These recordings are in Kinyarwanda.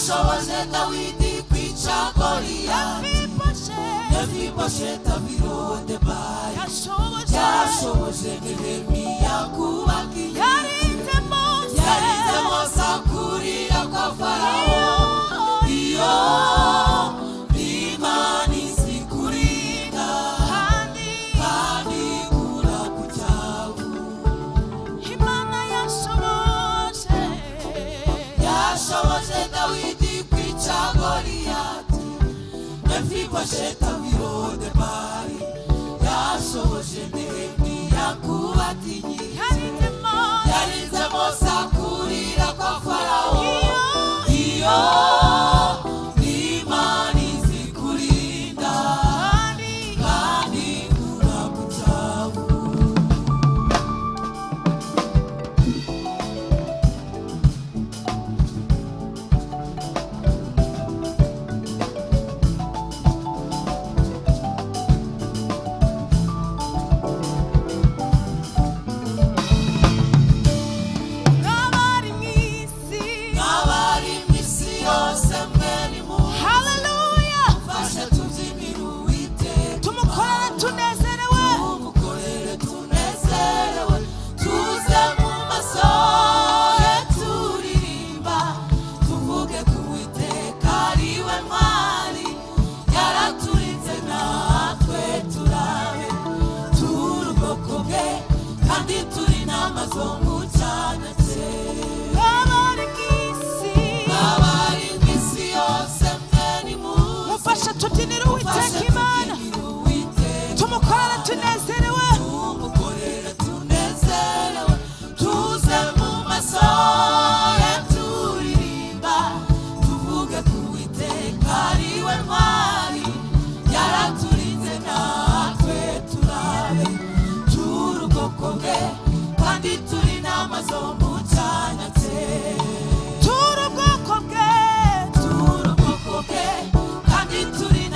yashoboje Dawidi kwica Goliyati Mefibosheti abirode bayi yashoboje Nehemiya kubaka inkike yarinze Mose akurira kwa Farawo iyo Imana izikurinda kandi kura kucyavu Imana yashoboje Dawidi kwica Goliyati Mefibosheti abirode bayi yashoboje Nehemiya kubaka inkike yarinze Mose akurira kwa Farawo iyo Imana izikurinda kandi kura kucyavu Turi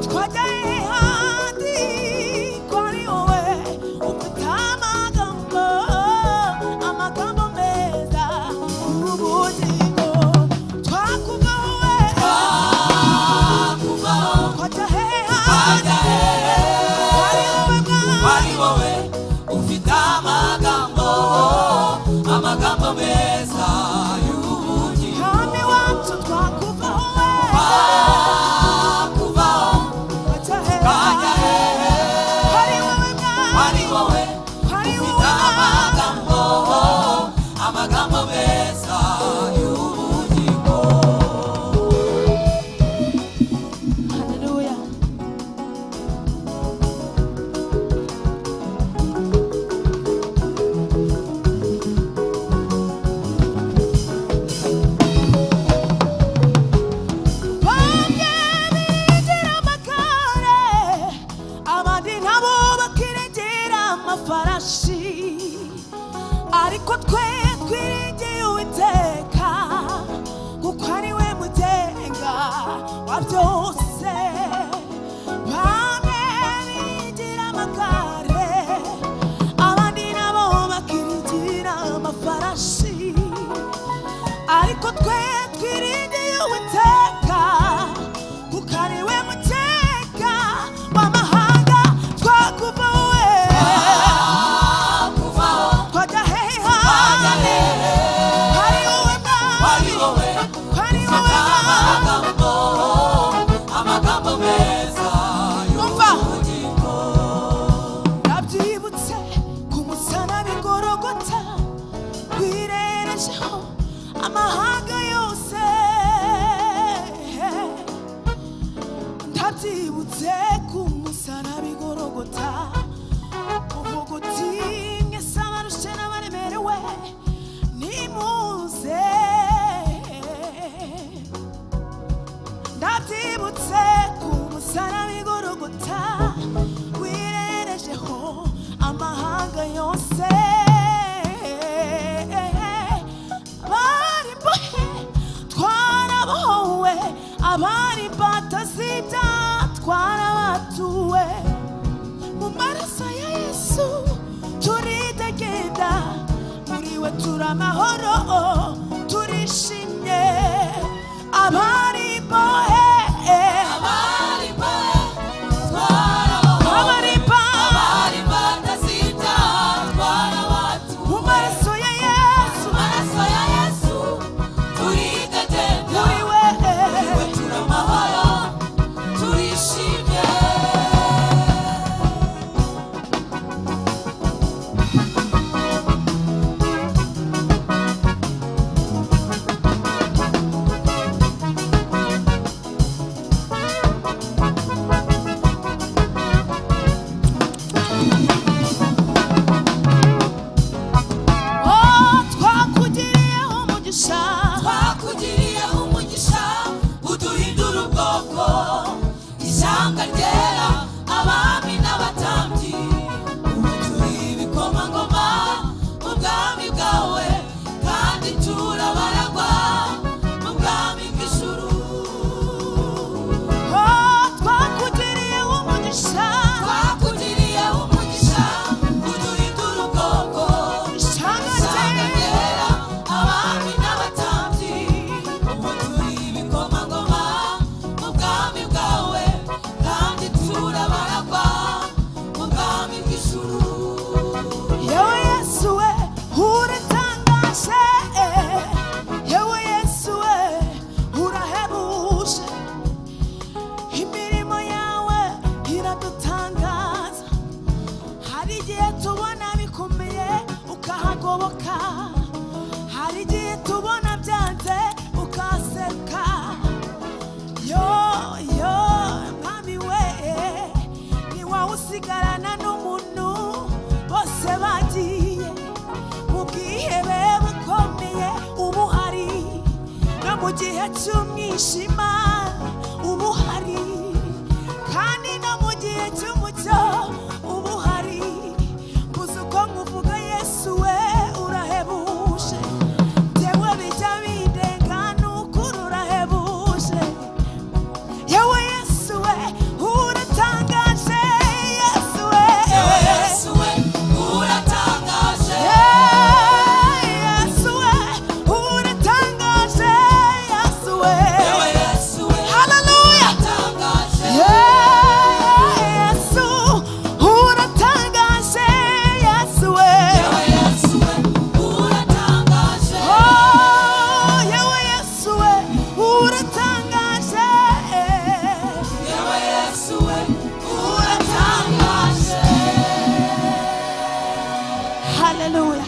Twajya handi kwari amafarashi ariko twe twiringiye Uwiteka kuko ari we mugenga wa byose bamwe biringira amagare abandi nabo bakiringira amafarashi ariko twe twiringiye Uwiteka kuko ari we mugenga w'amahanga twakuvawe twajya hehe hari wowe amagambo meza y'ubugingo nabyibutse ku musaraba i Gologota wirerejeho amahanga yose ndabyibutse ku musaraba i Gologota uvuga uti mwese abarushe n'abaremerewe nimuze ndabyibutse ku musaraba i Gologota wirerejeho amahanga yose abari imbohe twarabohowe abari imbata z'ibyaha twarabatuwe mu maraso ya Yesu turidegenda muri we turi amahoro turishimye abari imbohe mu maraso ya Yesu muri we turi amahoro turishimye twakugiriyeho umugisha uduhindura ubwoko ishyanga ryera abami n'abatambyi ubu turi ibikomangoma mu bwami bwawe kandi turabaragwa mu bwami bw'ijuru twakugiriyeho umugisha uduhindura ubwoko ishyanga ryera abami n'abatambyi ubu turi ibikomangoma mu bwami bwawe kandi turabaragwa mu bwami bw'ijuru yewe Yesu we uratangaje yewe Yesu we urahebuje imirimo yawe iradutangaza hari igihe tubona bikomeye ukahagoboka hari igihe tubona byanze ukaseruka yo mwami we ni wowe usigarana n'umuntu bose bagiye mu bwihebe bukomeye uba uhari no mu gihe cy'umwijima uba uhari kandi no mu gihe cy'umucyo uba uhari uzi uko nkuvuga Yesu we urahebuje njyewe bijya bindenga n'ukuri urahebuje yewe Yesu we uratangaje Yesu we Yesu we uratangaje Yesu we uratangaje Yesu we Yesu we hallelujah uratangaje Yesu uratangaje Yesu we Yesu we uratangaje oh yewe Yesu we uratangaje Yesu we uratangaje hallelujah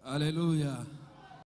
Hallelujah